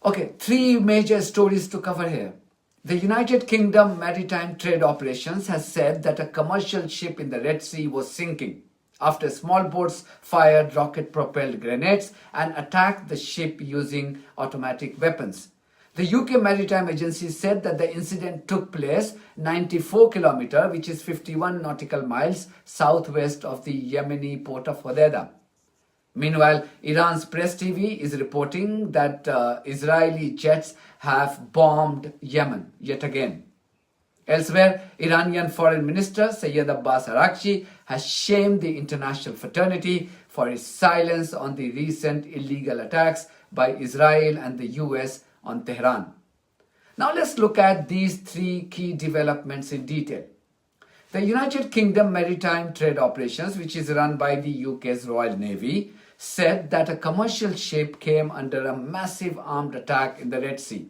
Okay, three major stories to cover here. The United Kingdom Maritime Trade Operations has said that a commercial ship in the Red Sea was sinking after small boats fired rocket-propelled grenades and attacked the ship using automatic weapons. The UK Maritime Agency said that the incident took place 94 kilometers, which is 51 nautical miles, southwest of the Yemeni port of Hodeidah. Meanwhile, Iran's Press TV is reporting that Israeli jets have bombed Yemen yet again. Elsewhere, Iranian Foreign Minister Sayyid Abbas Araghchi has shamed the international fraternity for its silence on the recent illegal attacks by Israel and the US on Tehran. Now let's look at these three key developments in detail. The United Kingdom Maritime Trade Operations, which is run by the UK's Royal Navy, said that a commercial ship came under a massive armed attack in the Red Sea.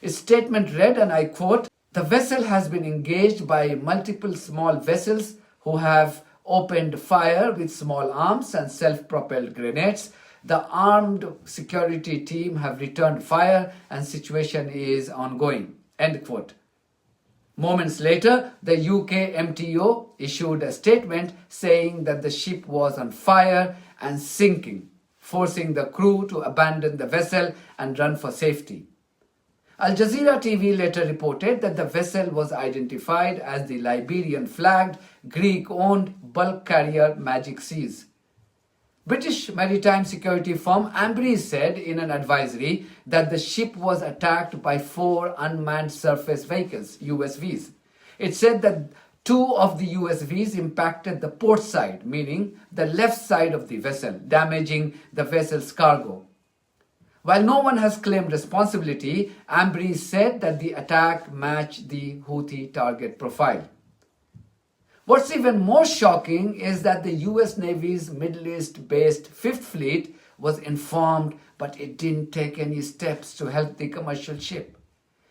Its statement read, and I quote, "The vessel has been engaged by multiple small vessels who have opened fire with small arms and self-propelled grenades. The armed security team have returned fire and situation is ongoing." End quote. Moments later, the UK MTO issued a statement saying that the ship was on fire and sinking, forcing the crew to abandon the vessel and run for safety. Al Jazeera TV later reported that the vessel was identified as the Liberian-flagged, Greek-owned bulk carrier Magic Seas. British maritime security firm Ambrose said in an advisory that the ship was attacked by 4 unmanned surface vehicles, USVs. It said that 2 of the USVs impacted the port side, meaning the left side of the vessel, damaging the vessel's cargo. While no one has claimed responsibility, Ambrose said that the attack matched the Houthi target profile. What's even more shocking is that the US Navy's Middle East-based Fifth Fleet was informed, but it didn't take any steps to help the commercial ship.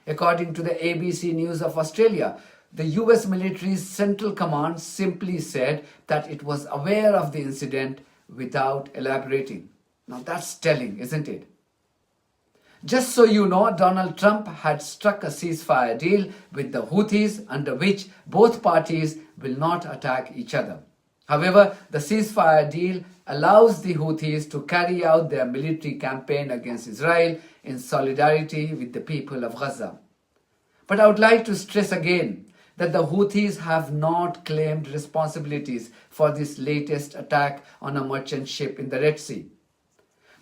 According to the ABC News of Australia, the US military's Central Command simply said that it was aware of the incident without elaborating. Now that's telling, isn't it? Just so you know, Donald Trump had struck a ceasefire deal with the Houthis under which both parties will not attack each other. However, the ceasefire deal allows the Houthis to carry out their military campaign against Israel in solidarity with the people of Gaza. But I would like to stress again that the Houthis have not claimed responsibilities for this latest attack on a merchant ship in the Red Sea.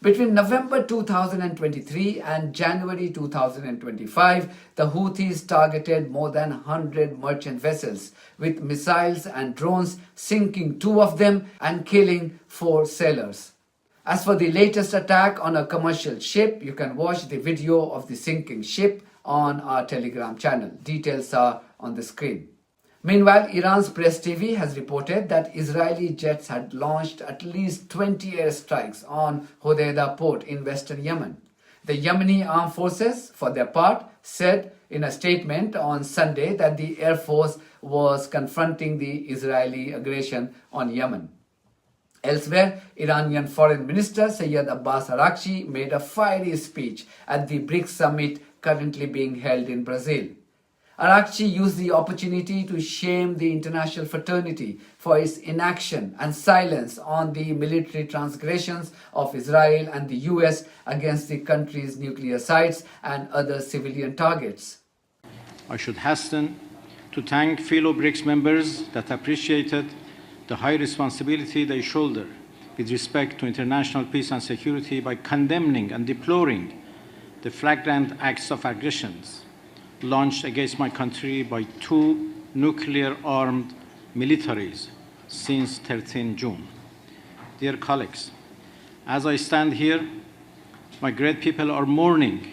Between November 2023 and January 2025, the Houthis targeted more than 100 merchant vessels with missiles and drones, sinking 2 of them and killing 4 sailors. As for the latest attack on a commercial ship, you can watch the video of the sinking ship on our Telegram channel. Details are on the screen. Meanwhile, Iran's Press TV has reported that Israeli jets had launched at least 20 airstrikes on Hodeidah port in western Yemen. The Yemeni armed forces, for their part, said in a statement on Sunday that the Air Force was confronting the Israeli aggression on Yemen. Elsewhere, Iranian Foreign Minister Sayyid Abbas Araghchi made a fiery speech at the BRICS summit currently being held in Brazil. Araghchi used the opportunity to shame the international fraternity for its inaction and silence on the military transgressions of Israel and the US against the country's nuclear sites and other civilian targets. I should hasten to thank fellow BRICS members that appreciated the high responsibility they shoulder with respect to international peace and security by condemning and deploring the flagrant acts of aggressions launched against my country by 2 nuclear-armed militaries since 13 June. Dear colleagues, as I stand here, my great people are mourning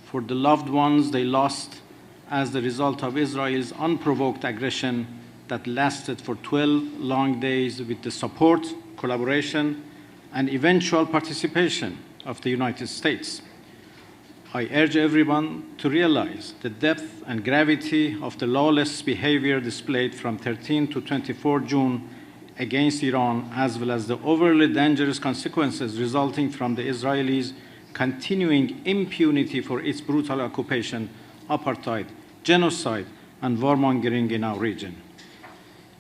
for the loved ones they lost as the result of Israel's unprovoked aggression that lasted for 12 long days with the support, collaboration, and eventual participation of the United States. I urge everyone to realize the depth and gravity of the lawless behavior displayed from 13 to 24 June against Iran, as well as the overly dangerous consequences resulting from the Israelis' continuing impunity for its brutal occupation, apartheid, genocide, and warmongering in our region.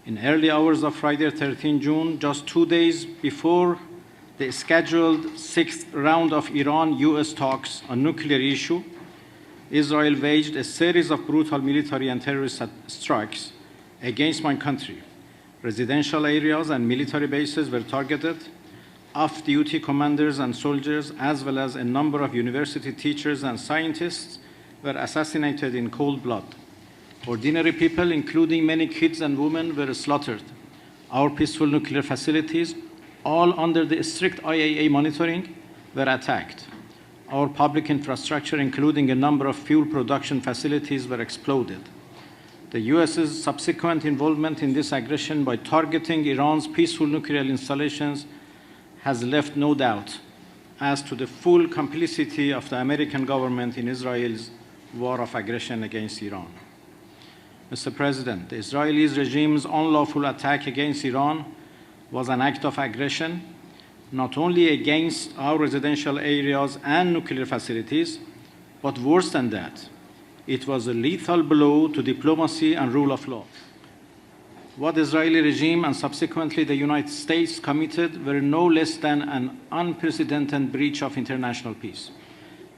In early hours of Friday, 13 June, just 2 days before the scheduled sixth round of Iran-US talks on nuclear issue, Israel waged a series of brutal military and terrorist strikes against my country. Residential areas and military bases were targeted. Off-duty commanders and soldiers, as well as a number of university teachers and scientists, were assassinated in cold blood. Ordinary people, including many kids and women, were slaughtered. Our peaceful nuclear facilities, all under the strict IAEA monitoring, were attacked. Our public infrastructure, including a number of fuel production facilities, were exploded. The US's subsequent involvement in this aggression by targeting Iran's peaceful nuclear installations has left no doubt as to the full complicity of the American government in Israel's war of aggression against Iran. Mr. President, the Israeli regime's unlawful attack against Iran was an act of aggression, not only against our residential areas and nuclear facilities, but worse than that, it was a lethal blow to diplomacy and rule of law. What the Israeli regime and subsequently the United States committed were no less than an unprecedented breach of international peace.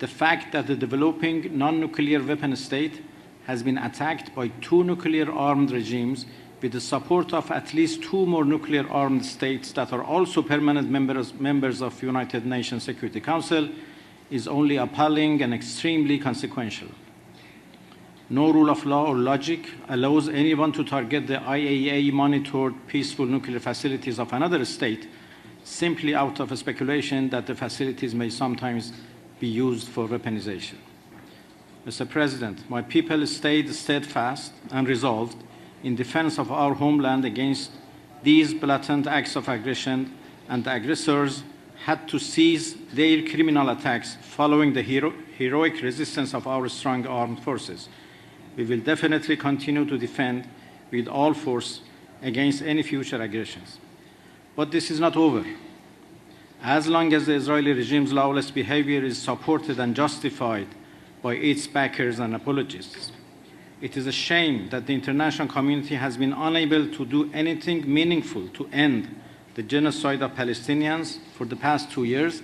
The fact that the developing non-nuclear weapon state has been attacked by two nuclear-armed regimes with the support of at least two more nuclear-armed states that are also permanent members of United Nations Security Council is only appalling and extremely consequential. No rule of law or logic allows anyone to target the IAEA-monitored peaceful nuclear facilities of another state simply out of a speculation that the facilities may sometimes be used for weaponization. Mr. President, my people stayed steadfast and resolved in defense of our homeland against these blatant acts of aggression, and the aggressors had to cease their criminal attacks following the heroic resistance of our strong armed forces. We will definitely continue to defend with all force against any future aggressions. But this is not over. As long as the Israeli regime's lawless behavior is supported and justified by its backers and apologists, it is a shame that the international community has been unable to do anything meaningful to end the genocide of Palestinians for the past 2 years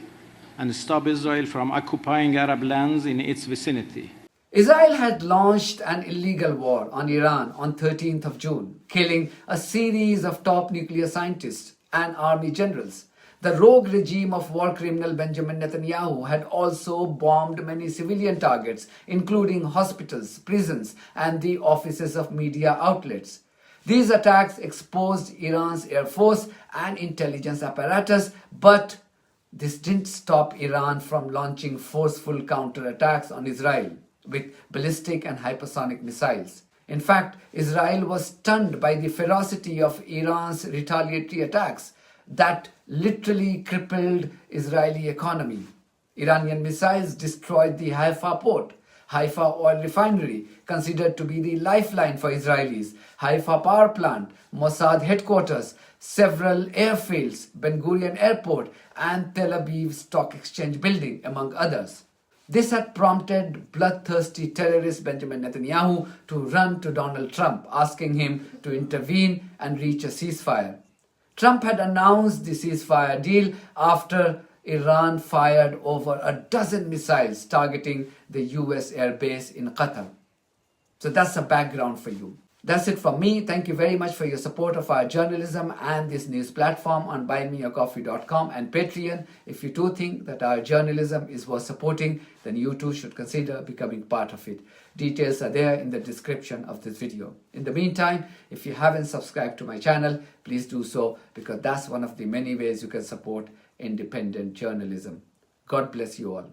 and stop Israel from occupying Arab lands in its vicinity. Israel had launched an illegal war on Iran on 13th of June, killing a series of top nuclear scientists and army generals. The rogue regime of war criminal Benjamin Netanyahu had also bombed many civilian targets, including hospitals, prisons, and the offices of media outlets. These attacks exposed Iran's air force and intelligence apparatus, but this didn't stop Iran from launching forceful counterattacks on Israel with ballistic and hypersonic missiles. In fact, Israel was stunned by the ferocity of Iran's retaliatory attacks that literally crippled Israeli economy. Iranian missiles destroyed the Haifa port, Haifa oil refinery, considered to be the lifeline for Israelis, Haifa power plant, Mossad headquarters, several airfields, Ben Gurion Airport, and Tel Aviv Stock Exchange building, among others. This had prompted bloodthirsty terrorist Benjamin Netanyahu to run to Donald Trump, asking him to intervene and reach a ceasefire. Trump had announced the ceasefire deal after Iran fired over a dozen missiles targeting the US airbase in Qatar. So that's the background for you. That's it from me. Thank you very much for your support of our journalism and this news platform on buymeacoffee.com and Patreon. If you do think that our journalism is worth supporting, then you too should consider becoming part of it. Details are there in the description of this video. In the meantime, if you haven't subscribed to my channel, please do so, because that's one of the many ways you can support independent journalism. God bless you all.